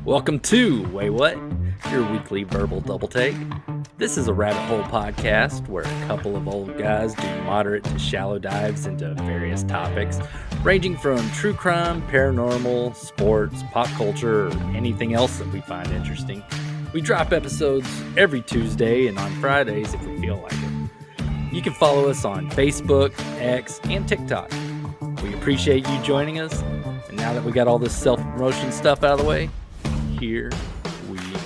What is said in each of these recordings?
Welcome to Waywut, your weekly verbal double take. This is a rabbit hole podcast where a couple of old guys do moderate to shallow dives into various topics, ranging from true crime, paranormal, sports, pop culture, or anything else that we find interesting. We drop episodes every Tuesday and on Fridays if we feel like it. You can follow us on Facebook, X, and TikTok. We appreciate you joining us. And now that we got all this self-promotion stuff out of the way, here we go.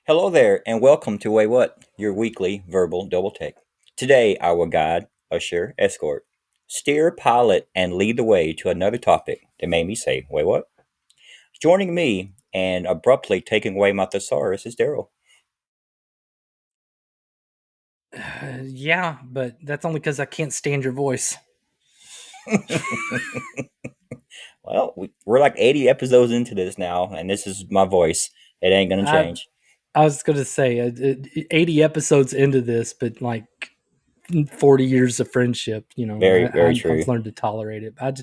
Hello there, and welcome to Waywut, your weekly verbal double take. Today, I will guide, usher, escort, steer, pilot, and lead the way to another topic that made me say, "Wait, what?" Joining me and abruptly taking away my thesaurus is Darrell. Yeah, but that's only because I can't stand your voice. Well, we're like 80 episodes into this now, and this is my voice. It ain't gonna change. I was going to say 80 episodes into this, but like 40 years of friendship, you know, Very true. I've learned to tolerate it. I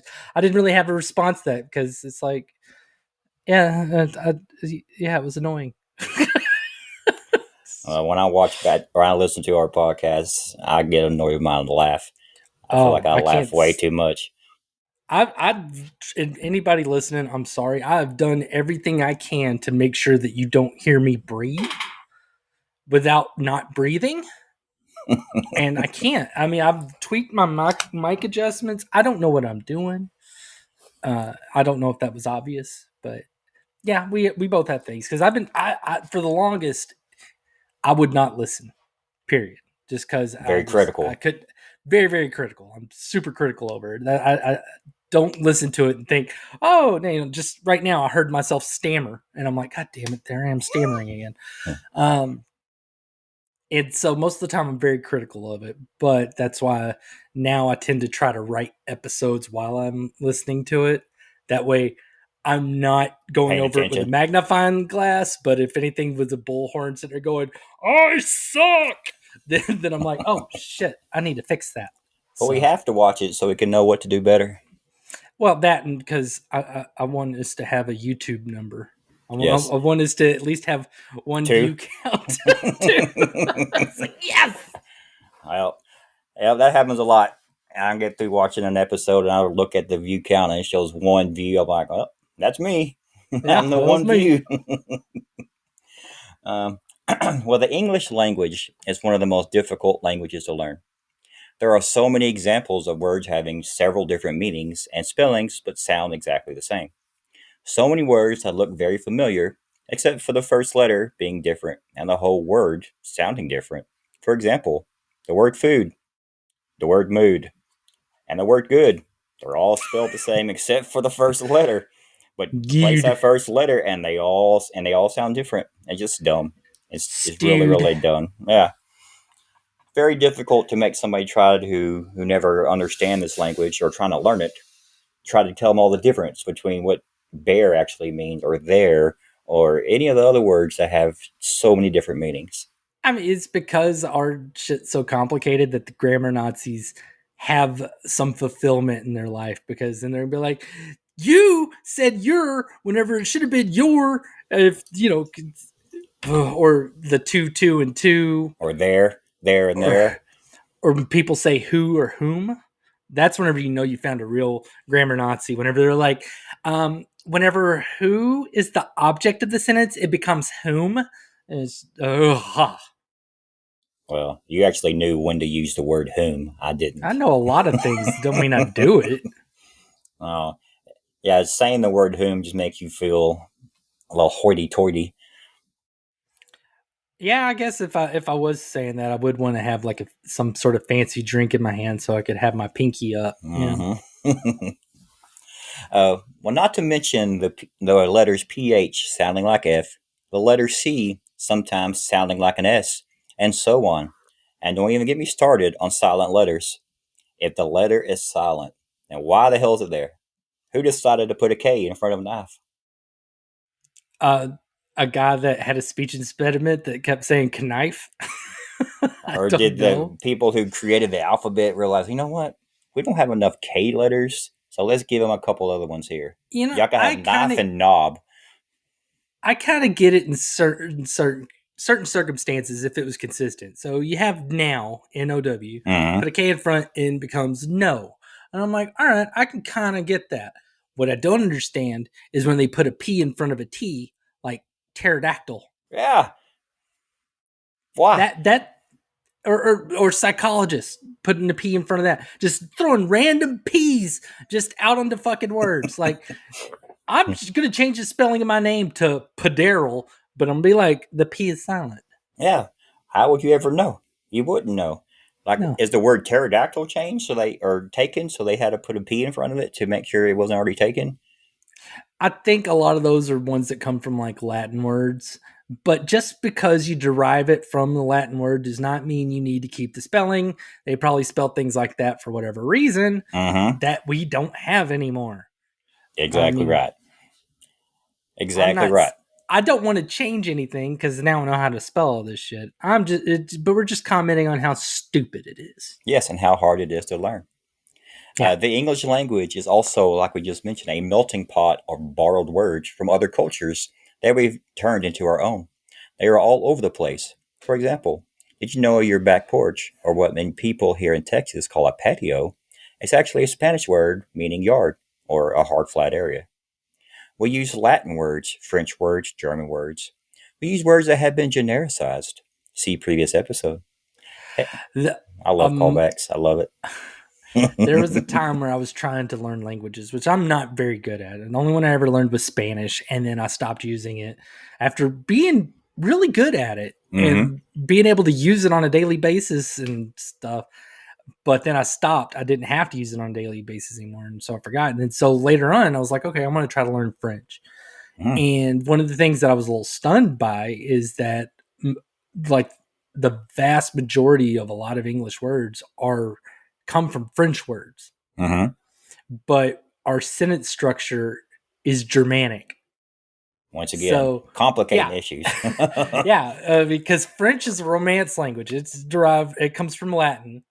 didn't really have a response to that because it's like, yeah, it was annoying. When I watch back or I listen to our podcasts, I get annoyed with my laugh. I feel like I laugh way too much. Anybody listening, I'm sorry. I've done everything I can to make sure that you don't hear me breathe without not breathing. And I can't. I mean, I've tweaked my mic adjustments. I don't know what I'm doing. I don't know if that was obvious, but yeah, we both have things because I for the longest, I would not listen, period. Just because very critical. I could very critical. I'm super critical over it. I don't listen to it and think, oh, you know, just right now I heard myself stammer, and I'm like, God damn it, there I am stammering again. And so most of the time I'm very critical of it, but that's why now I tend to try to write episodes while I'm listening to it. That way I'm not going over it with a magnifying glass, but if anything with the bullhorn sitting there going, I suck, then I'm like, oh shit, I need to fix that. But we have to watch it so we can know what to do better. Well, that and because I want us to have a YouTube number. I want us to at least have one view count. Like, yes. Well, yeah, that happens a lot. I get through watching an episode and I look at the view count and it shows one view. I'm like, oh, that's me. Yeah, I'm the one view. Well, the English language is one of the most difficult languages to learn. There are so many examples of words having several different meanings and spellings but sound exactly the same. So many words that look very familiar, except for the first letter being different and the whole word sounding different. For example, the word food, the word mood, and the word good. They're all spelled the same except for the first letter. But place that first letter and they all sound different. It's just dumb. It's really dumb. Yeah. Very difficult to make somebody who never understand this language or trying to learn it, try to tell them all the difference between what bear actually means or there or any of the other words that have so many different meanings. I mean, it's because our shit's so complicated that the grammar Nazis have some fulfillment in their life, because then they're gonna be like, you said your whenever it should have been your, if you know, or the two and two, or there and there, or people say who or whom. That's whenever you know you found a real grammar Nazi. Whenever they're like, whenever who is the object of the sentence, it becomes whom. Is Well, you actually knew when to use the word whom. I didn't. I know a lot of things. Don't mean I do it. Oh, yeah. Saying the word whom just makes you feel a little hoity-toity. Yeah, I guess if I was saying that, I would want to have like some sort of fancy drink in my hand so I could have my pinky up. Mm-hmm. Well, not to mention the letters PH sounding like F, the letter C sometimes sounding like an S, and so on. And don't even get me started on silent letters. If the letter is silent, then why the hell is it there? Who decided to put a K in front of an F? A guy that had a speech impediment that kept saying knife. Or did the people who created the alphabet realize, you know what? We don't have enough K letters So let's give them a couple other ones here. You know, Y'all can have knife and knob. I kind of get it in certain circumstances if it was consistent. So you have now, N-O-W, put a K in front and becomes no. And I'm like, all right, I can kind of get that. What I don't understand is when they put a P in front of a T, like pterodactyl. Yeah. Why? Or psychologists putting a P in front of that. Just throwing random P's just out onto fucking words. Like, I'm just going to change the spelling of my name to Paderl, but I'm going to be like, the P is silent. Yeah. How would you ever know? You wouldn't know. Like, No. is the word pterodactyl changed or taken, so they had to put a P in front of it to make sure it wasn't already taken? I think a lot of those are ones that come from like Latin words, but just because you derive it from the Latin word does not mean you need to keep the spelling. They probably spell things like that for whatever reason that we don't have anymore. Exactly right. I don't want to change anything because now I know how to spell all this shit. But we're just commenting on how stupid it is. Yes, and how hard it is to learn. Yeah. The English language is also, like we just mentioned, a melting pot of borrowed words from other cultures that we've turned into our own. They are all over the place. For example, did you know your back porch, or what many people here in Texas call a patio, is actually a Spanish word meaning yard or a hard, flat area? We use Latin words, French words, German words. We use words that have been genericized. See previous episode. Hey, I love callbacks. I love it. There was a time where I was trying to learn languages, which I'm not very good at. And the only one I ever learned was Spanish, and then I stopped using it after being really good at it and being able to use it on a daily basis and stuff. But then I stopped. I didn't have to use it on a daily basis anymore, and so I forgot. And then so later on, I was like, okay, I'm going to try to learn French. And one of the things that I was a little stunned by is that, like, the vast majority of a lot of English words come from French words, but our sentence structure is Germanic. Once again, complicating issues. Because French is a Romance language. It comes from Latin.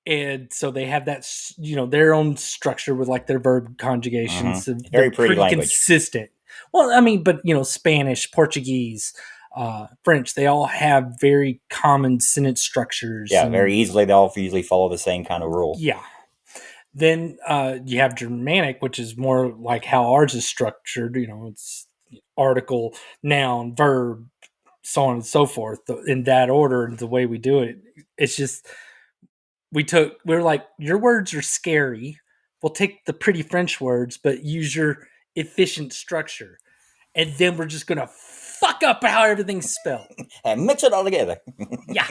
And so they have that, their own structure with like their verb conjugations. Very pretty language. Consistent. Well, I mean, but Spanish, Portuguese, French, they all have very common sentence structures. Yeah, very easily. They all usually follow the same kind of rule. Yeah. Then you have Germanic, which is more like how ours is structured. It's article, noun, verb, so on and so forth in that order. The way we do it, it's just we're like, your words are scary. We'll take the pretty French words, but use your efficient structure, and then we're just gonna fuck up how everything's spelled and mix it all together. Yeah.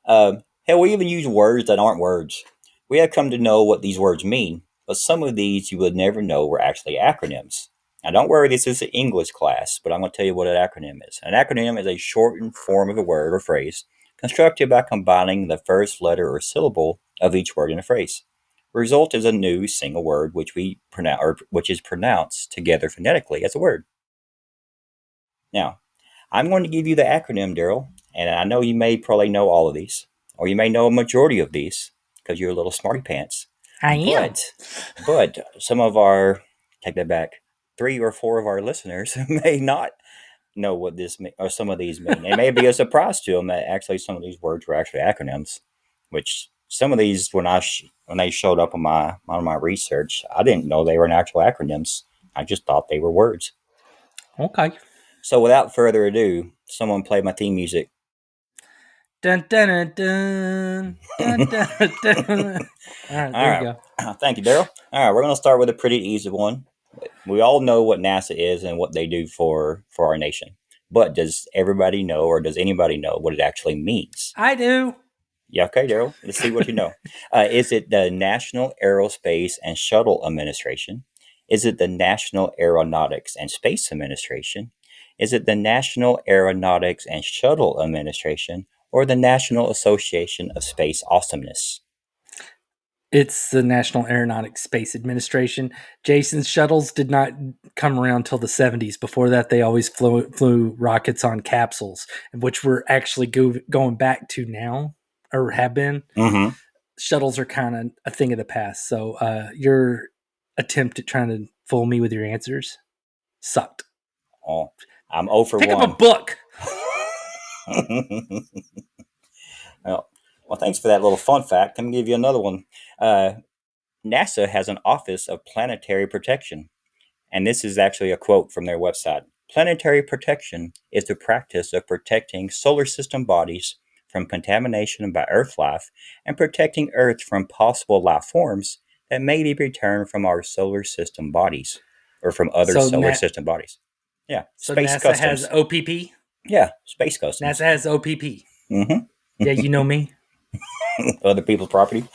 Hell, we even use words that aren't words. We have come to know what these words mean, but some of these you would never know were actually acronyms. Now, don't worry, this is an English class, but I'm going to tell you what an acronym is. An acronym is a shortened form of a word or phrase constructed by combining the first letter or syllable of each word in a phrase. The result is a new single word which is pronounced together phonetically as a word. Now, I'm going to give you the acronym, Darrell, and I know you may probably know all of these, or you may know a majority of these because you're a little smarty pants. I am. But some of our, take that back, 3 or 4 of our listeners may not know what this or some of these mean. It may be a surprise to them that actually some of these words were actually acronyms, which some of these, when they showed up on my research, I didn't know they were actual acronyms. I just thought they were words. Okay. So without further ado, someone play my theme music. Dun, dun, dun, dun, dun, dun. All right, there you go. Thank you, Darrell. All right, we're going to start with a pretty easy one. We all know what NASA is and what they do for our nation. But does everybody know, or does anybody know what it actually means? I do. Yeah, okay, Darrell. Let's see what you know. Is it the National Aerospace and Shuttle Administration? Is it the National Aeronautics and Space Administration? Is it the National Aeronautics and Shuttle Administration, or the National Association of Space Awesomeness? It's the National Aeronautics Space Administration. Jason's shuttles did not come around until the 70s. Before that, they always flew rockets on capsules, which we're actually going back to now, or have been. shuttles are kind of a thing of the past. So your attempt at trying to fool me with your answers sucked. Oh, I'm 0 for Pick 1. up a book. well, thanks for that little fun fact. Let me give you another one. NASA has an Office of Planetary Protection. And this is actually a quote from their website. Planetary protection is the practice of protecting solar system bodies from contamination by Earth life and protecting Earth from possible life forms that may be returned from our solar system bodies or from other solar system bodies. Yeah, So space NASA customs. has OPP? Yeah, space customs. NASA has OPP. Mm-hmm. Yeah, you know me. Other people's property.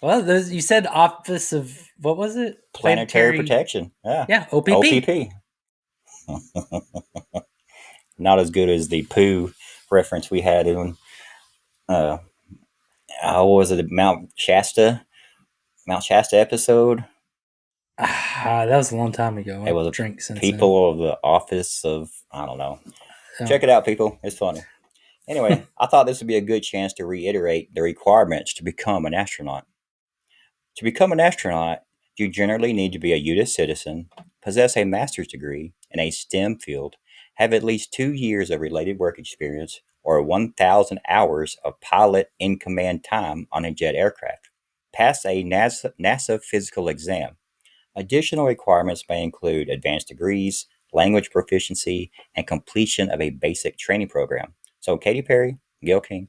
Well, you said Office of, what was it? Planetary Protection. Yeah, OPP. OPP. Not as good as the poo reference we had in, what was it, Mount Shasta episode? That was a long time ago. It was drink since people of the Office of, I don't know. Check it out, people. It's funny. Anyway, I thought this would be a good chance to reiterate the requirements to become an astronaut. To become an astronaut, you generally need to be a U.S. citizen, possess a master's degree in a STEM field, have at least 2 years of related work experience, or 1,000 hours of pilot in command time on a jet aircraft. Pass a NASA physical exam. Additional requirements may include advanced degrees, language proficiency, and completion of a basic training program. So, Katy Perry, Gayle King,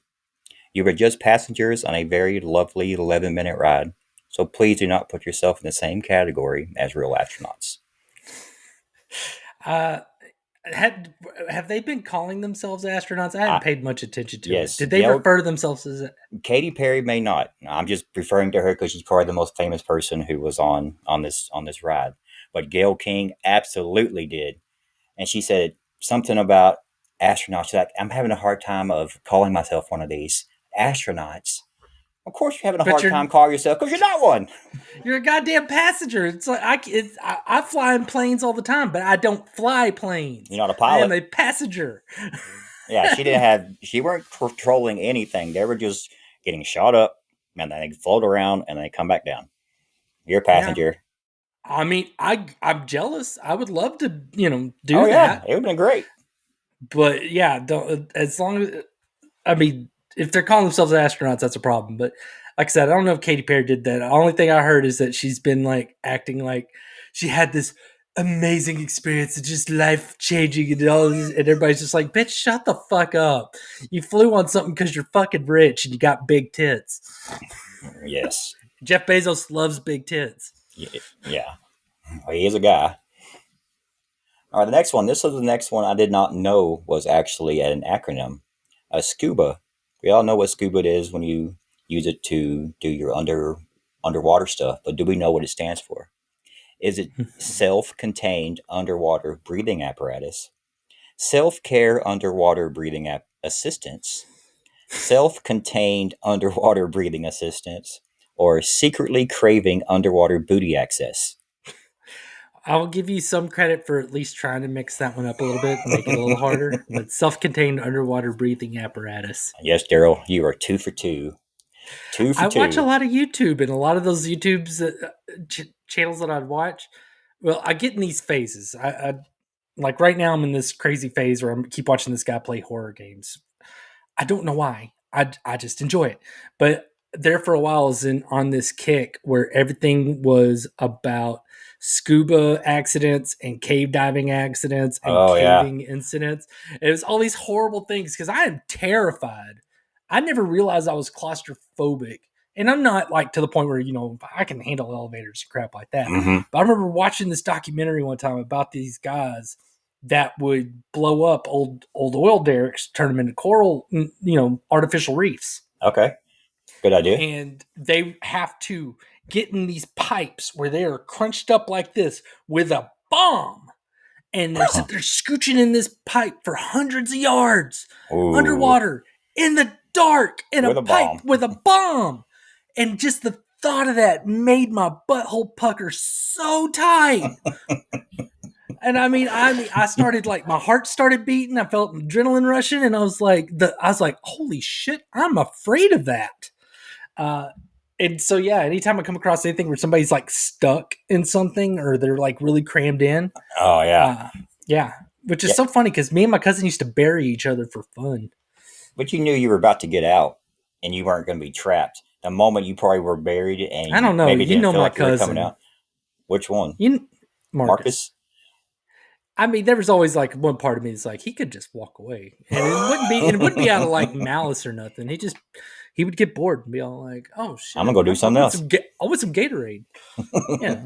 you were just passengers on a very lovely 11-minute ride. So please do not put yourself in the same category as real astronauts. Have they been calling themselves astronauts? I haven't paid much attention to it. Did they refer to themselves as Katy Perry may not. I'm just referring to her because she's probably the most famous person who was on this ride. But Gayle King absolutely did. And she said something about astronauts. She's like, I'm having a hard time of calling myself one of these astronauts. Of course you're having a hard time calling yourself because you're not one. You're a goddamn passenger. It's like I fly in planes all the time, but I don't fly planes. You're not a pilot. I am a passenger. Yeah, she weren't controlling anything. They were just getting shot up and then they float around and they come back down. You're a passenger. Yeah. I mean, I'm jealous. I would love to, do that. Yeah, it would have been great. But yeah, as long as, if they're calling themselves astronauts, that's a problem. But like I said, I don't know if Katy Perry did that. The only thing I heard is that she's been like acting like she had this amazing experience, it's just life changing, and all these, and everybody's just like, "Bitch, shut the fuck up! You flew on something because you're fucking rich and you got big tits." Yes, Jeff Bezos loves big tits. Yeah. Well, he is a guy. All right, the next one. This is the next one I did not know was actually an acronym. SCUBA. We all know what SCUBA is when you use it to do your underwater stuff, but do we know what it stands for? Is it self-contained underwater breathing apparatus, self-care underwater breathing assistance, self-contained underwater breathing assistance, or secretly craving underwater booty access? I'll give you some credit for at least trying to mix that one up a little bit and make it a little harder. But self-contained underwater breathing apparatus. Yes, Darrell, you are 2 for 2. I watch a lot of YouTube, and a lot of those YouTube's channels that I'd watch. Well, I get in these phases. I like right now I'm in this crazy phase where I keep watching this guy play horror games. I don't know why. I just enjoy it. But there for a while I was on this kick where everything was about scuba accidents and cave diving accidents and caving incidents. It was all these horrible things because I am terrified. I never realized I was claustrophobic. And I'm not like to the point where, I can handle elevators and crap like that. Mm-hmm. But I remember watching this documentary one time about these guys that would blow up old oil derricks, turn them into coral, artificial reefs. Okay. Good idea. And they have to get in these pipes where they are crunched up like this with a bomb. And they're scooching in this pipe for hundreds of yards underwater in the dark in a pipe with a bomb. And just the thought of that made my butthole pucker so tight. And I started my heart started beating. I felt adrenaline rushing, and I was like, holy shit, I'm afraid of that. And so, yeah, anytime I come across anything where somebody's like stuck in something or they're like really crammed in, Oh yeah, yeah, which is yeah. so funny because me and my cousin used to bury each other for fun. But you knew you were about to get out, and you weren't going to be trapped. The moment you probably were buried, and I you don't know. maybe You didn't know feel my like you were coming cousin. out. Which one, Marcus. Marcus? I mean, there was always like one part of me that's like he could just walk away, and it wouldn't be out of like malice or nothing. He would get bored and be all like, "Oh I'm gonna shit, go do something else. I want some Gatorade." Yeah,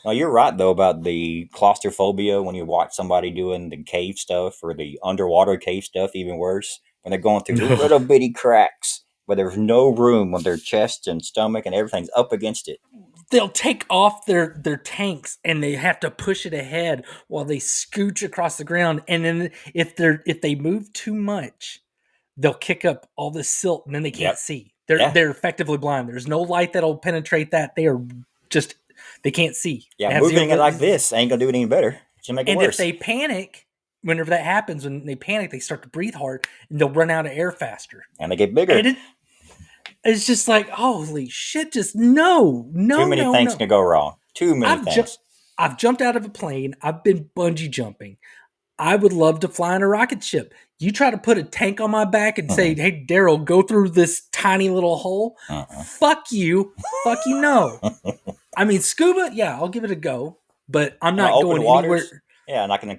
No, you're right though about the claustrophobia when you watch somebody doing the cave stuff or the underwater cave stuff. Even worse when they're going through no, little bitty cracks where there's no room on their chest and stomach and everything's up against it. they'll take off their tanks and they have to push it ahead while they scooch across the ground, and then if they move too much, they'll kick up all the silt and then they can't Yep. see. Yeah. They're effectively blind. There's no light that'll penetrate that. They are just they can't see. Yeah. They have zero Moving it like this ain't gonna do it any better. It's gonna make it and if worse. they panic, whenever that happens, when they panic, they start to breathe hard and they'll run out of air faster. And they get bigger. And it's just like, holy shit, just no, Too no, many no, things no. can go wrong. Too many I've ju- things. I've jumped out of a plane. I've been bungee jumping. I would love to fly in a rocket ship. You try to put a tank on my back and say, "Hey, Darrell, go through this tiny little hole." Fuck you. Fuck you. No. I mean, scuba. Yeah, I'll give it a go, but I'm And not open going anywhere. waters. Yeah, like in a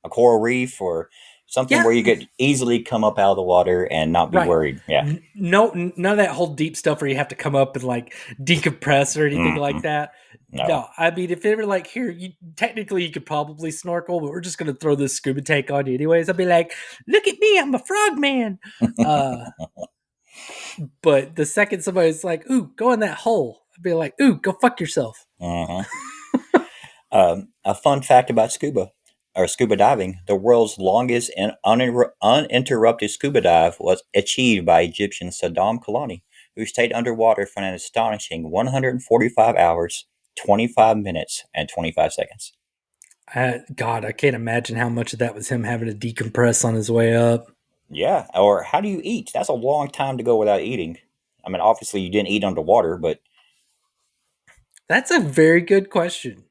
coral reef or something Yeah, where you could easily come up out of the water and not be right. worried. Yeah. No, none of that whole deep stuff where you have to come up and like decompress or anything like that. No. No, I mean, if they were like, here, technically you could probably snorkel, but we're just going to throw this scuba tank on you anyways. I'd be like, look at me, I'm a frog man. But the second somebody's like, ooh, go in that hole, I'd be like, ooh, go fuck yourself. Uh-huh. A fun fact about scuba diving: the world's longest and uninterrupted scuba dive was achieved by Egyptian Saddam Kalani, who stayed underwater for an astonishing 145 hours, 25 minutes, and 25 seconds. God, I can't imagine how much of that was him having to decompress on his way up. Yeah, or how do you eat? That's a long time to go without eating. I mean, obviously you didn't eat underwater, but That's a very good question.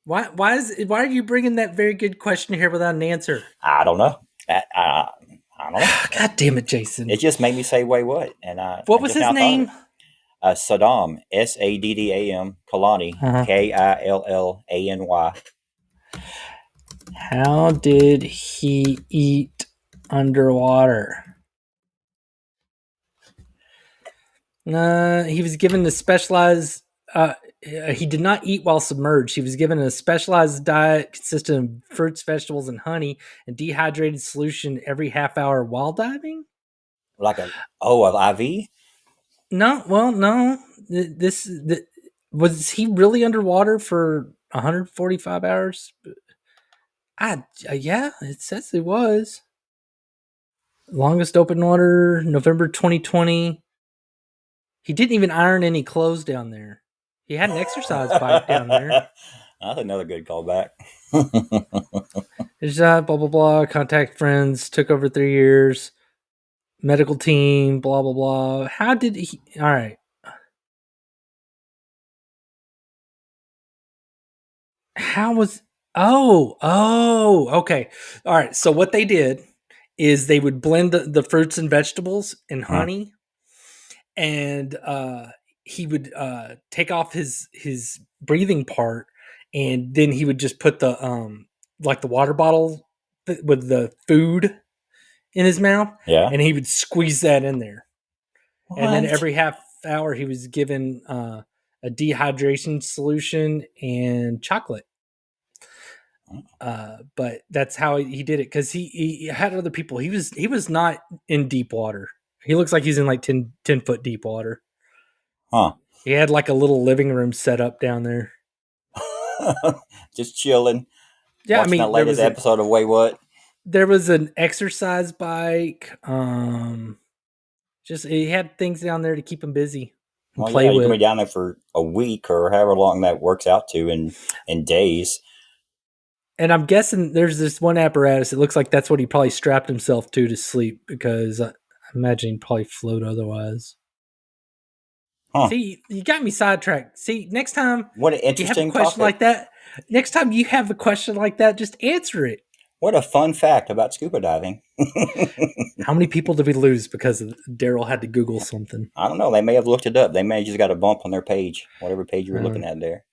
Why are you bringing that very good question here without an answer? I don't know. I don't know. God damn it, Jason. It just made me say, "Wait, what?" And What I was just his now thought of it. name? Saddam, Saddam, Kalani, Uh-huh. Killany. How did he eat underwater? He was given the specialized. He did not eat while submerged. He was given a specialized diet consisting of fruits, vegetables, and honey, and dehydrated solution every half hour while diving. Like an IV? No, well, no. Was he really underwater for 145 hours? Yeah, it says it was. Longest open water, November 2020. He didn't even iron any clothes down there. He had an exercise bike down there. That's another good callback. His job, blah, blah, blah. Contact friends, took over 3 years. Medical team, blah, blah, blah. How did he? All right. How was. Okay. All right. So what they did is they would blend the fruits and vegetables and honey, and he would take off his breathing part, and then he would just put the like the water bottle with the food in his mouth, Yeah. and he would squeeze that in there. And then What? every half hour he was given a dehydration solution and chocolate. But that's how he did it because he had other people. He was not in deep water. He looks like he's in like 10 foot deep water. Huh. He had like a little living room set up down there. Just chilling. Yeah, Watching I mean that latest episode of Waywut. there was an exercise bike. Just he had things down there to keep him busy and Well, play yeah, you with. can be down there for a week or however long that works out to in days. And I'm guessing there's this one apparatus. It looks like that's what he probably strapped himself to sleep because imagine he'd probably float otherwise. Huh. See, you got me sidetracked. See, next time What an you have a interesting question topic. like that, next time you have a question like that, just answer it. What a fun fact about scuba diving. How many people did we lose because Darrell had to Google something? I don't know. They may have looked it up. They may have just got a bump on their page, whatever page you were Uh, looking at there.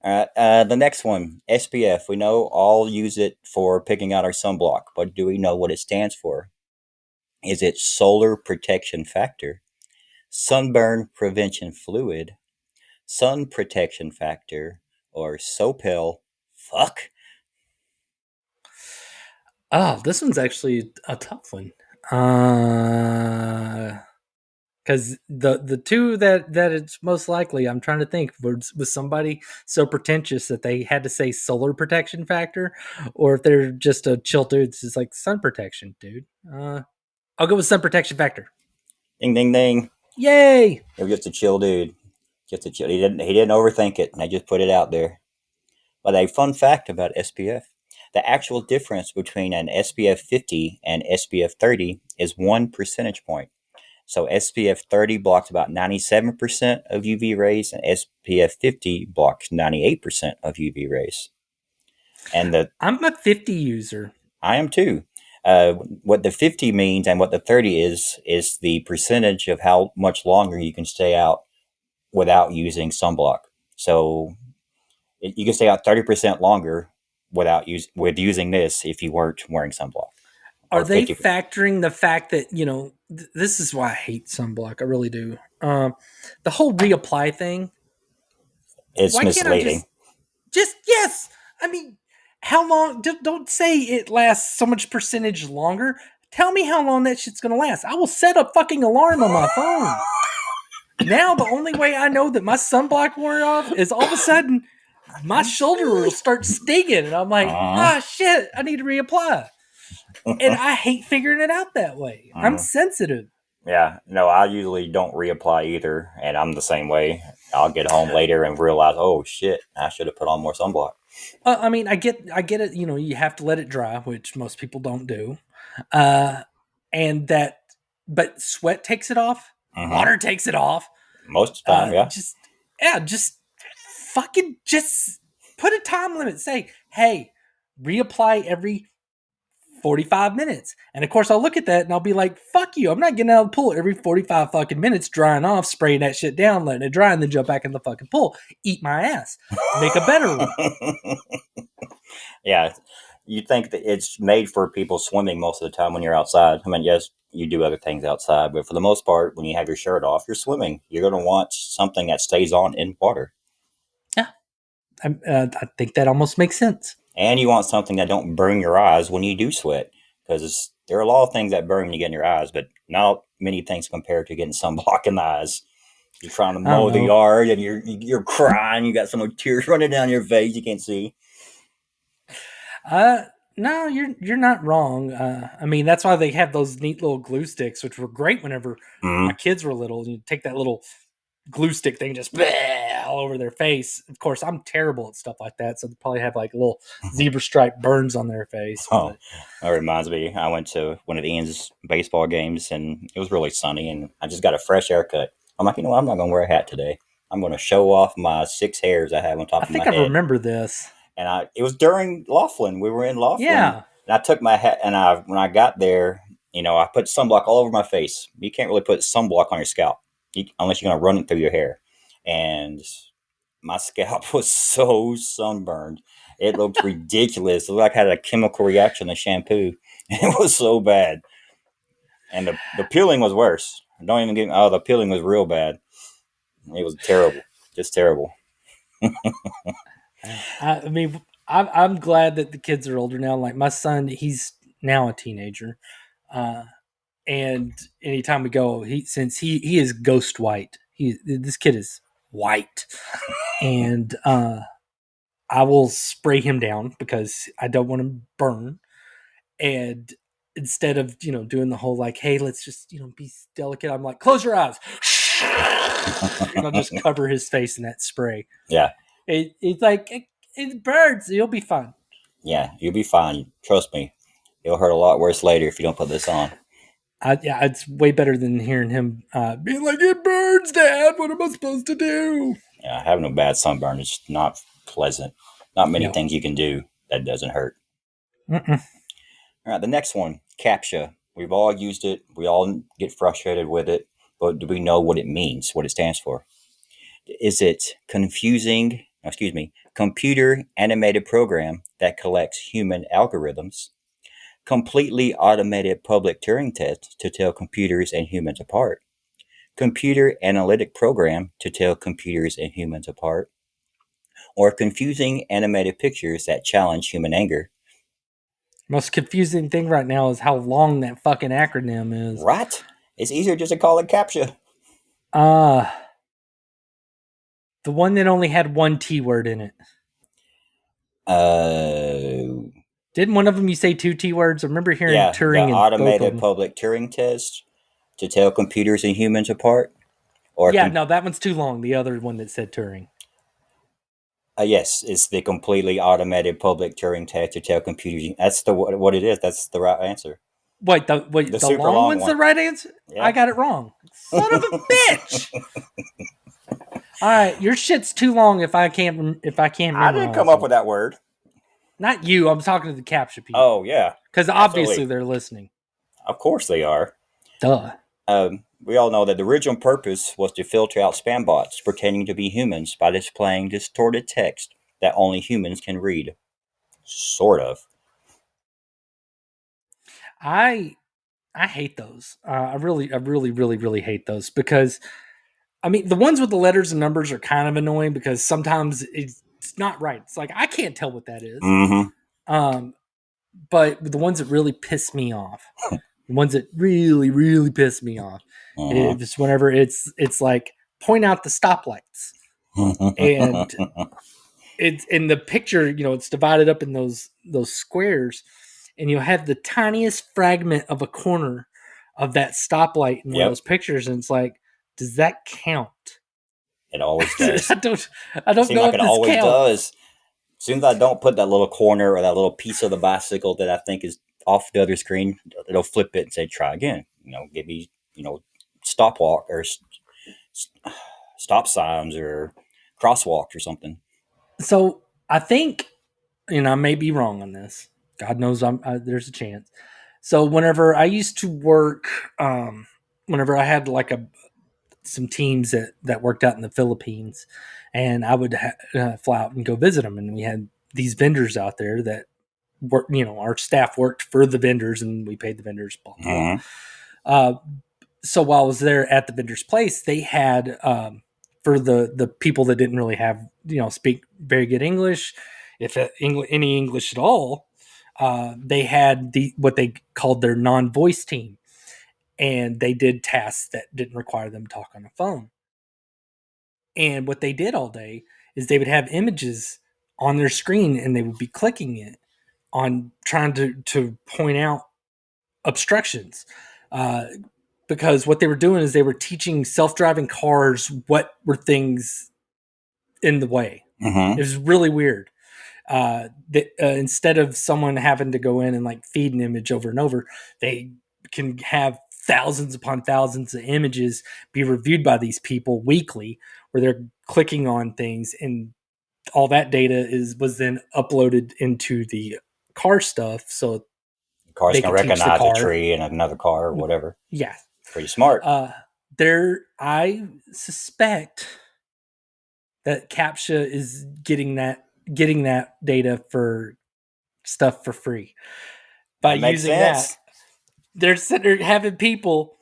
All right. The next one, SPF. We know all use it for picking out our sunblock, but do we know what it stands for? Is it solar protection factor, sunburn prevention fluid, sun protection factor, or SOPEL? Fuck. oh, this one's actually a tough one. Because the two that it's most likely, I'm trying to think, was somebody so pretentious that they had to say solar protection factor, or if they're just a chill dude, it's just like sun protection, dude. I'll go with sun protection factor. Ding, ding, ding. Yay! It was just a chill dude. Just a chill. He didn't overthink it, and they just put it out there. But a fun fact about SPF: the actual difference between an SPF 50 and SPF 30 is 1 percentage point. So SPF 30 blocks about 97% of UV rays, and SPF 50 blocks 98% of UV rays. And I'm a 50 user. I am too. What the 50 means and what the 30 is the percentage of how much longer you can stay out without using sunblock. So you can stay out 30% longer with using this if you weren't wearing sunblock, Are or they 50. factoring the fact that this is why I hate sunblock? I really do. The whole reapply thing. It's Why can't I misleading. just yes? I mean, how long? Don't say it lasts so much percentage longer. Tell me how long that shit's gonna last. I will set a fucking alarm on my phone. Now the only way I know that my sunblock wore off is all of a sudden my shoulder will start stinging, and I'm like, Uh, shit, I need to reapply. And I hate figuring it out that way. I'm uh, sensitive. yeah, no, I usually don't reapply either, and I'm the same way. I'll get home later and realize, oh shit, I should have put on more sunblock. I mean, I get it. You have to let it dry, which most people don't do. Uh, and that, but sweat takes it off. Hmm. Water takes it off. Most of the time, yeah. Just yeah, just fucking just put a time limit. Say, hey, reapply every 45 minutes. And of course, I'll look at that and I'll be like, fuck you. I'm not getting out of the pool every 45 fucking minutes, drying off, spraying that shit down, letting it dry, and then jump back in the fucking pool. Eat my ass. Make a better one. Yeah, you think that it's made for people swimming most of the time when you're outside. I mean, yes, you do other things outside, but for the most part, when you have your shirt off, you're swimming. You're going to want something that stays on in water, Yeah. I think that almost makes sense. and you want something that don't burn your eyes when you do sweat, because there are a lot of things that burn when you get in your eyes, but not many things compared to getting sunblock in the eyes. You're trying to I don't mow the know. yard, and you're crying. You got some tears running down your face. You can't see. No, you're not wrong. I mean, that's why they have those neat little glue sticks, which were great whenever my Mm-hmm. kids were little. You take that little glue stick thing, just all over their face. Of course, I'm terrible at stuff like that, so they probably have like little zebra stripe burns on their face. Oh, But that reminds me. I went to one of Ian's baseball games, and it was really sunny, and I just got a fresh haircut. I'm like, you know what? I'm not going to wear a hat today. I'm going to show off my 6 hairs I have on I top of my think I head. remember this. And it was during Laughlin. We were in Laughlin, Yeah. and I took my hat, and when I got there, I put sunblock all over my face. You can't really put sunblock on your scalp unless you're going to run it through your hair. And my scalp was so sunburned. It looked ridiculous. It looked like I had a chemical reaction to shampoo. It was so bad. And the peeling was worse. Don't even get the peeling was real bad. It was terrible. Just terrible. I mean, I'm glad that the kids are older now. Like my son, he's now a teenager, uh, and anytime we go, since he is ghost white. This kid is white, and I will spray him down because I don't want him to burn. And instead of doing the whole like, hey, let's just be delicate, I'm like, close your eyes, and I'll just cover his face in that spray. Yeah. It's like it burns. You'll be fine. Yeah. You'll be fine. Trust me. It'll hurt a lot worse later if you don't put this on. Yeah, it's way better than hearing him being like, "It burns, Dad. What am I supposed to do?" Yeah, having a bad sunburn is not pleasant. Not many No. things you can do that doesn't hurt. Mm-mm. All right, the next one, CAPTCHA. We've all used it. We all get frustrated with it, but do we know what it means, what it stands for? Is it confusing? Excuse me, computer animated program that collects human algorithms, completely automated public Turing test to tell computers and humans apart, computer analytic program to tell computers and humans apart, or confusing animated pictures that challenge human anger? Most confusing thing right now is how long that fucking acronym is. Right? It's easier just to call it CAPTCHA. Uh the one that only had one T word in it. Uh, Didn't one of them you say two T words? I remember hearing yeah, the Turing in both of automated them. public Turing test to tell computers and humans apart, or Yeah, no, that one's too long. The other one that said Turing. yes, it's the completely automated public Turing test to tell computers. That's what it is. That's the right answer. Wait, The the super long long one's the one. right answer? I Yeah. got it wrong. Son of a bitch! All right, your shit's too long if I can't I didn't come memorize up it. with that word. Not you. I'm talking to the CAPTCHA people Oh yeah, because obviously absolutely. they're listening. Of course they are. Duh. We all know that the original purpose was to filter out spam bots pretending to be humans by displaying distorted text that only humans can read. Sort of. I hate those. I really hate those because I mean the ones with the letters and numbers are kind of annoying because sometimes it's not right. It's like I can't tell what that is. Mm-hmm. Um, but the ones that really piss me off, the ones that really piss me off, is whenever it's like point out the stoplights and it's in the picture. You know, it's divided up in those squares, and you have the tiniest fragment of a corner of that stoplight in one of Yep, those pictures, and it's like, does that count? it always I does. don't Seems know like if it this always counts. does. As soon as I don't put that little corner or that little piece of the bicycle that I think is off the other screen, it'll flip it and say, try again. Give me, stop walk or stop signs or crosswalks or something. So I think, and I may be wrong on this. God knows there's a chance. So whenever I used to work, whenever I had like some teams that worked out in the Philippines, and I would fly out and go visit them, and we had these vendors out there that work. You know, our staff worked for the vendors, and we paid the vendors. Blah blah. Blah. Mm-hmm. Uh, so while I was there at the vendor's place, they had for the people that didn't really have speak very good English, if any English at all, they had what they called their non-voice team, and they did tasks that didn't require them to talk on the phone. And what they did all day is they would have images on their screen, and they would be clicking it on trying to point out obstructions. Uh, because what they were doing is they were teaching self-driving cars what were things in the way. It Mm-hmm. was really weird. Instead of someone having to go in and like feed an image over and over, they can have thousands upon thousands of images be reviewed by these people weekly, where they're clicking on things, and all that data was then uploaded into the car stuff, so Cars they can could teach the recognize a car. tree and another car or whatever. Yeah, Pretty smart. I suspect that CAPTCHA is getting that data for stuff for free by That makes using that. sense. They're sitting there having people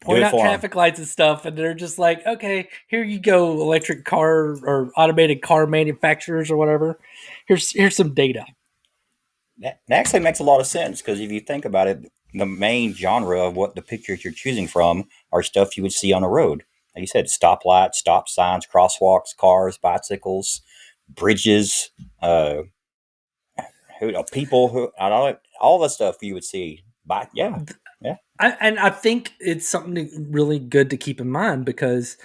Do point it out for them. traffic lights and stuff, and they're just like, okay, here you go, electric car or automated car manufacturers or whatever. Here's some data. That actually makes a lot of sense because if you think about it, the main genre of what the pictures you're choosing from are stuff you would see on the road. Like you said, stoplights, stop signs, crosswalks, cars, bicycles, bridges, uh, people who all the stuff you would see. But yeah, yeah. I think it's something really good to keep in mind, because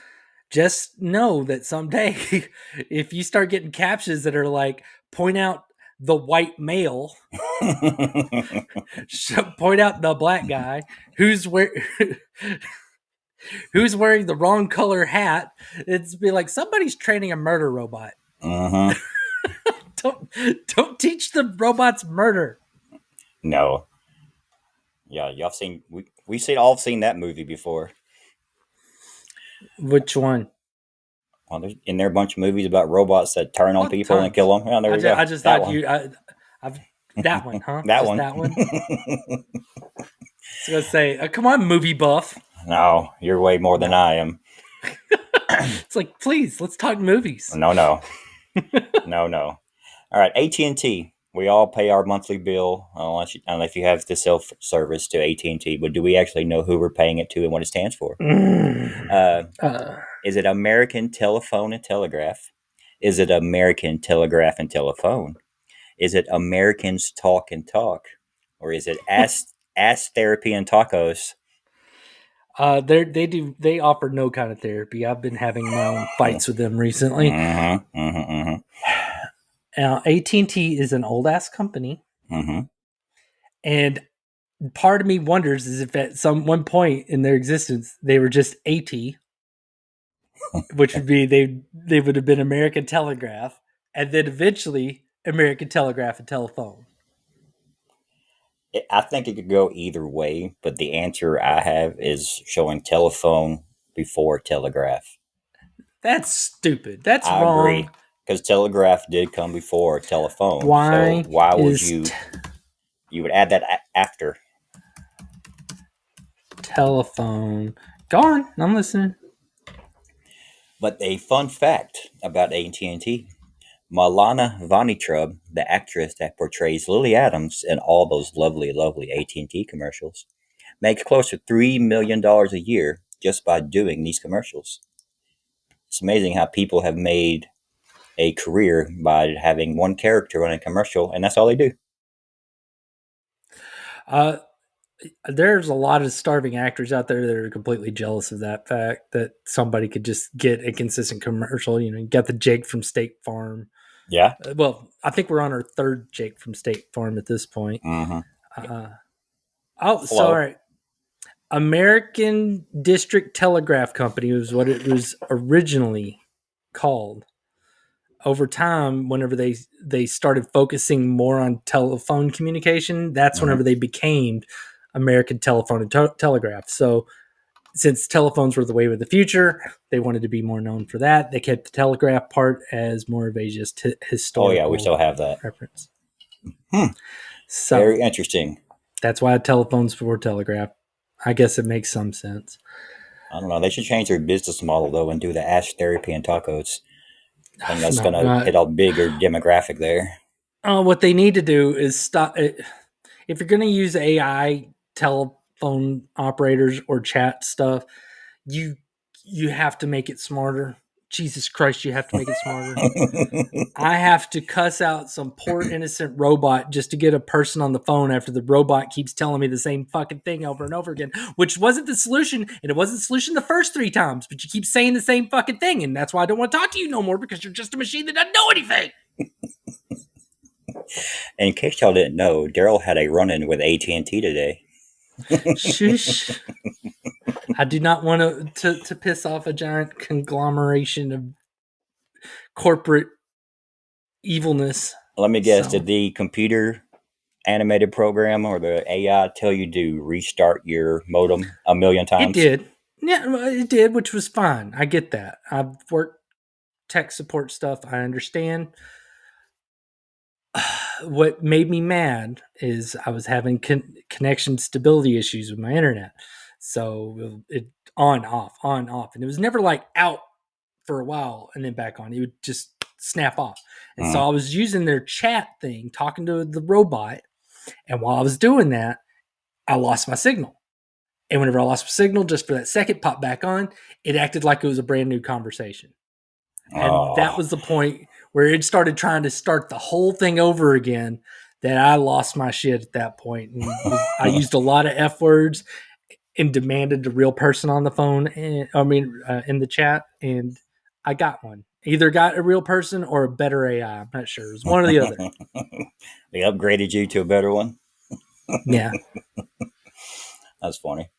just know that someday if you start getting captions that are like point out the white male, point out the black guy who's who's wearing the wrong color hat. It's be like somebody's training a murder robot. Uh-huh. Don't teach the robots murder. No. Yeah, y'all seen we all seen that movie before. Which one? Well, there's in there a bunch of movies about robots that turn on people tons. and kill them. Oh, there we go. I just that thought one. you. I've that one, huh? That Just one. That one. I was gonna say, come on, movie buff. No, you're way more than I am. It's like, please, let's talk movies. No. No. All right, AT&T. We all pay our monthly bill unless you have the self-service to AT&T. But do we actually know who we're paying it to and what it stands for? Is it American Telephone and Telegraph? Is it American Telegraph and Telephone? Is it Americans Talk and Talk? Or is it Ass Therapy and Tacos? They offer no kind of therapy. I've been having my own fights with them recently. Now, AT&T is an old ass company, and part of me wonders is if at one point in their existence they were just AT, which would be they would have been American Telegraph, and then eventually American Telegraph and Telephone. I think it could go either way, but the answer I have is showing telephone before telegraph. That's stupid. That's wrong. I agree, because telegraph did come before telephone. Why would you would add that after? Telephone. Go on, I'm listening. But a fun fact about AT&T. Milana Vanitrub, the actress that portrays Lily Adams in all those lovely, lovely AT&T commercials, makes close to $3 million a year just by doing these commercials. It's amazing how people have made a career by having one character on a commercial, and that's all they do. There's a lot of starving actors out there that are completely jealous of that fact that somebody could just get a consistent commercial. You got the Jake from State Farm. Yeah. Well, I think we're on our third Jake from State Farm at this point. Sorry. American District Telegraph Company was what it was originally called. Over time, whenever they started focusing more on telephone communication, that's whenever they became American Telephone and Telegraph. So since telephones were the wave of the future, they wanted to be more known for that. They kept the telegraph part as more of a just historical. Oh yeah, we still have that reference. So very interesting. That's why telephones before telegraph. I guess it makes some sense. I don't know. They should change their business model though and do the Ash Therapy and Tacos. I think that's going to hit a bigger demographic there. What they need to do is stop. If you're going to use AI telephone operators or chat stuff, you have to make it smarter. Jesus Christ, you have to make it smarter. I have to cuss out some poor innocent robot just to get a person on the phone after the robot keeps telling me the same fucking thing over and over again, which wasn't the solution, and it wasn't the solution the first 3 times, but you keep saying the same fucking thing, and that's why I don't want to talk to you no more, because you're just a machine that doesn't know anything. And in case y'all didn't know, Darrell had a run-in with AT&T today. Shush. I do not want to piss off a giant conglomeration of corporate evilness. Let me guess, did the computer animated program or the AI tell you to restart your modem a million times? It did. Yeah, it did, which was fine. I get that. I've worked tech support stuff. I understand. What made me mad is I was having connection stability issues with my internet. So it on, off. And it was never like out for a while and then back on. It would just snap off. And so I was using their chat thing, talking to the robot. And while I was doing that, I lost my signal. And whenever I lost my signal, just for that second, popped back on, it acted like it was a brand new conversation. And that was the point where it started trying to start the whole thing over again, that I lost my shit at that point. And I used a lot of F words and demanded the real person on the phone, in the chat, and I got one. Either got a real person or a better AI. I'm not sure. It was one or the other. They upgraded you to a better one. Yeah. That's funny.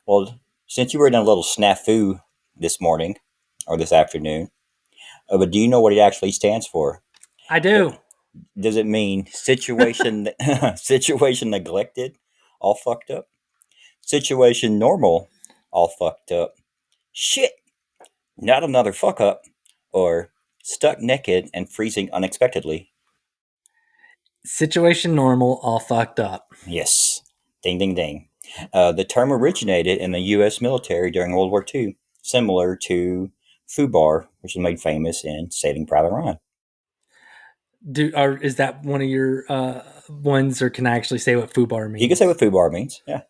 Well, since you were in a little snafu this morning or this afternoon, but do you know what it actually stands for? I do. Does it mean situation situation neglected, all fucked up? Situation normal, all fucked up. Shit, not another fuck up. Or stuck naked and freezing unexpectedly. Situation normal, all fucked up. Yes. Ding, ding, ding. The term originated in the U.S. military during World War II, similar to FUBAR, which was made famous in Saving Private Ryan. Is that one of your ones, or can I actually say what FUBAR means? You can say what FUBAR means. Yeah.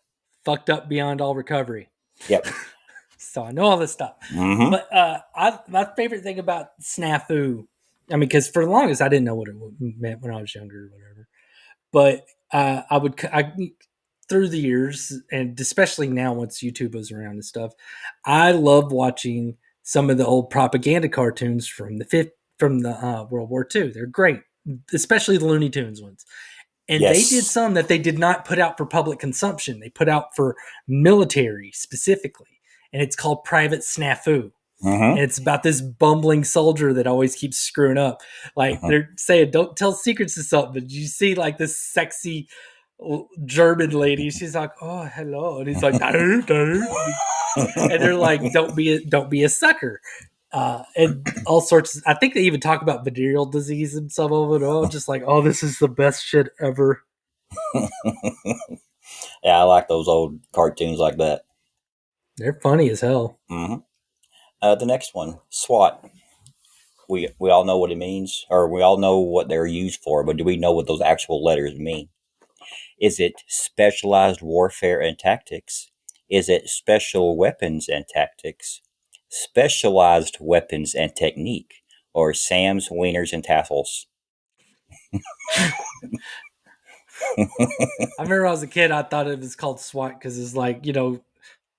Fucked up beyond all recovery. Yep. So I know all this stuff. Mm-hmm. But my favorite thing about snafu, I mean, because for the longest I didn't know what it meant when I was younger or whatever. But through the years, and especially now once YouTube was around and stuff, I love watching some of the old propaganda cartoons from the World War II. They're great, especially the Looney Tunes ones. And Yes. they did some that they did not put out for public consumption. They put out for military specifically. And it's called Private Snafu. Mm-hmm. And it's about this bumbling soldier that always keeps screwing up. Like they're saying, don't tell secrets to something. But you see like this sexy German lady. She's like, oh, hello. And he's like, and they're like, don't be a sucker. And all sorts of, I think they even talk about venereal disease and some of it. Oh, just like, oh, this is the best shit ever. Yeah, I like those old cartoons like that. They're funny as hell. Mm-hmm. The next one, SWAT. We all know what it means, or we all know what they're used for, but do we know what those actual letters mean? Is it specialized warfare and tactics? Is it special weapons and tactics? Specialized weapons and technique? Or Sam's wieners and tassels? I remember when I was a kid, I thought it was called SWAT because it's like,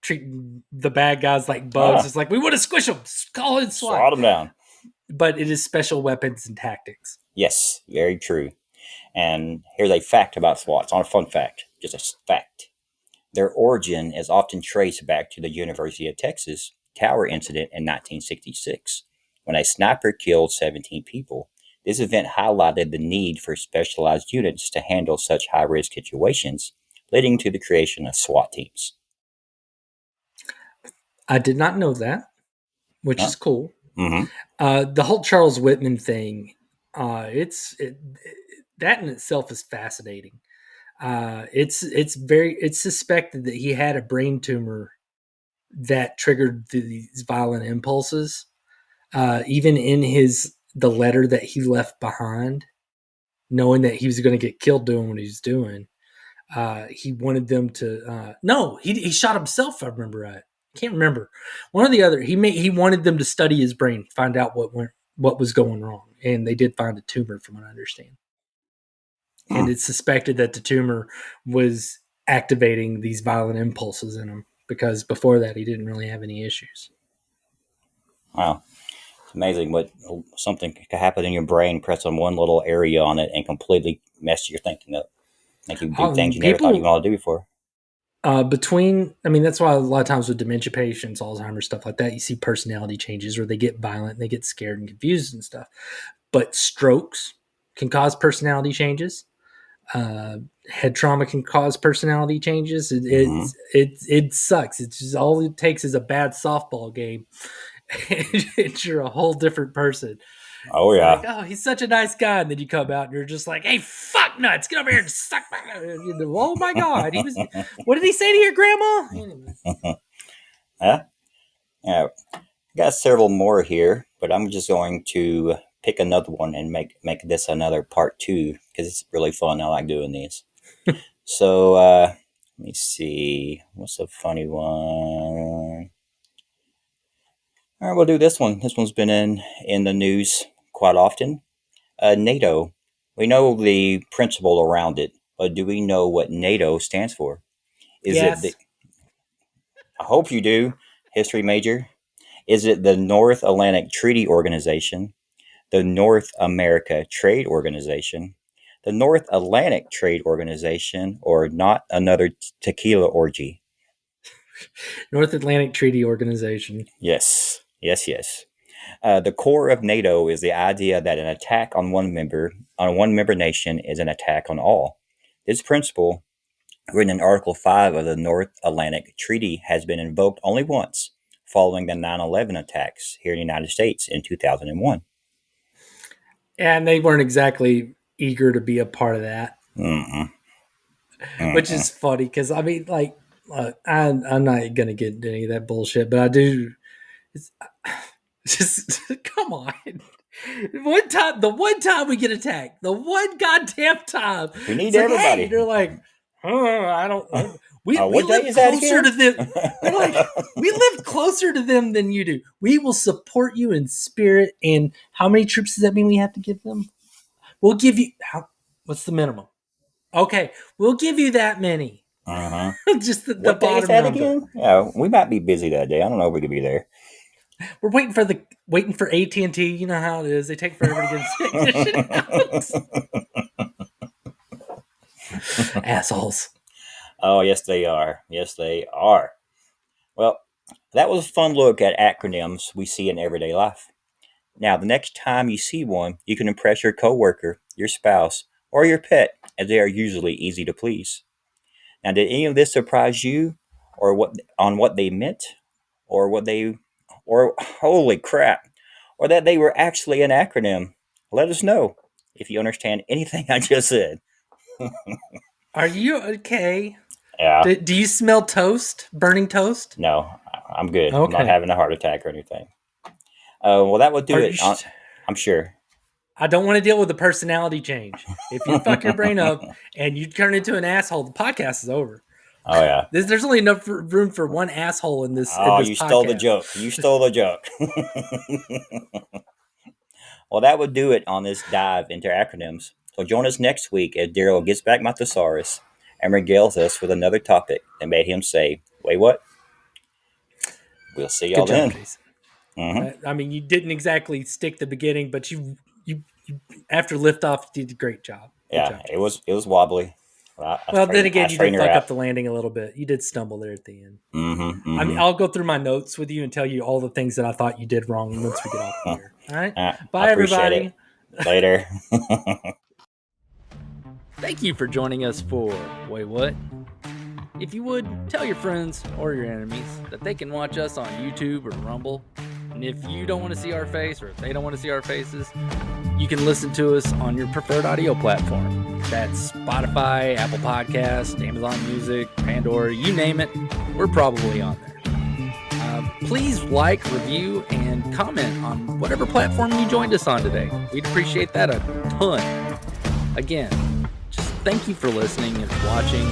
treating the bad guys like bugs. It's like, we want to squish them. Call it SWAT. Swat them down. But it is special weapons and tactics. Yes, very true. And here's a fact about SWAT. It's not a fun fact, just a fact. Their origin is often traced back to the University of Texas tower incident in 1966, when a sniper killed 17 people. This event highlighted the need for specialized units to handle such high-risk situations, leading to the creation of SWAT teams. I did not know that, which is cool. Mm-hmm. The whole Charles Whitman thing, that in itself is fascinating. It's suspected that he had a brain tumor that triggered these violent impulses. Even in the letter that he left behind, knowing that he was going to get killed doing what he was doing, he wanted them to. No, he shot himself. If I remember right. Can't remember. One or the other. He wanted them to study his brain, find out what was going wrong, and they did find a tumor, from what I understand. And it's suspected that the tumor was activating these violent impulses in him, because before that he didn't really have any issues. Wow. It's amazing what something could happen in your brain, press on one little area on it, and completely mess your thinking up. Make you do things you never thought you wanted to do before. That's why a lot of times with dementia patients, Alzheimer's, stuff like that, you see personality changes, or they get violent, and they get scared and confused and stuff. But strokes can cause personality changes. Head trauma can cause personality changes. It sucks. It's just all it takes is a bad softball game, and you're a whole different person. Oh yeah. Like, oh, he's such a nice guy, and then you come out and you're just like, hey, fuck nuts, get over here and suck my. Oh my god, he was. What did he say to your grandma? Yeah. I got several more here, but I'm just going to pick another one and make this another part 2, because it's really fun. I like doing these. So let me see. What's a funny one? All right, we'll do this one. This one's been in the news quite often. NATO. We know the principle around it, but do we know what NATO stands for? Yes. I hope you do, history major. Is it the North Atlantic Treaty Organization, the North America Trade Organization, the North Atlantic Trade Organization, or not another tequila orgy? North Atlantic Treaty Organization. Yes. The core of NATO is the idea that an attack on one member nation is an attack on all. This principle, written in Article 5 of the North Atlantic Treaty, has been invoked only once, following the 9/11 attacks here in the United States in 2001. And they weren't exactly eager to be a part of that. Which is funny because, I mean, like, I'm not going to get into any of that bullshit, but I do. It's just, come on. The one time we get attacked, the one goddamn time. We need it's everybody. Like, hey, they're like, I don't. We what day live is that closer again? to them. They're like, we live closer to them than you do. We will support you in spirit. And how many troops does that mean we have to give them? We'll give you. What's the minimum? Okay, we'll give you that many. Just the what day bottom is that number. again? Yeah, we might be busy that day. I don't know if we could be there. We're waiting for AT&T. You know how it is. They take forever to get technician out. Assholes. Oh, yes, they are. Well, that was a fun look at acronyms we see in everyday life. Now, the next time you see one, you can impress your coworker, your spouse, or your pet, as they are usually easy to please. Now, did any of this surprise you, or what they meant, or holy crap, or that they were actually an acronym? Let us know if you understand anything I just said. Are you okay? Yeah. Do you smell toast? Burning toast? No, I'm good. Okay. I'm not having a heart attack or anything. Well, that would do it. I'm sure. I don't want to deal with the personality change. If you fuck your brain up and you turn into an asshole, the podcast is over. Oh, yeah. There's only enough room for one asshole in this. Oh, in this you podcast. stole the joke. Well, that would do it on this dive into acronyms. So join us next week as Darrell gets back my thesaurus and regales us with another topic that made him say, "Wait, what?" We'll see y'all Good job, then. Jason. I mean, you didn't exactly stick the beginning, but you after liftoff, you did a great job. Good job, it was wobbly. Well, then again, you did fuck up the landing a little bit. You did stumble there at the end. I mean, I'll go through my notes with you and tell you all the things that I thought you did wrong once we get off here. All right? Bye, everybody. Later. Thank you for joining us for Waywut. If you would, tell your friends or your enemies that they can watch us on YouTube or Rumble. And if you don't want to see our face, or if they don't want to see our faces, you can listen to us on your preferred audio platform. That's Spotify, Apple Podcasts, Amazon Music, Pandora, you name it, we're probably on there. Please like, review, and comment on whatever platform you joined us on today. We'd appreciate that a ton. Again, just thank you for listening and watching.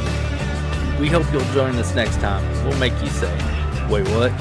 We hope you'll join us next time. We'll make you say, "Wait, what?"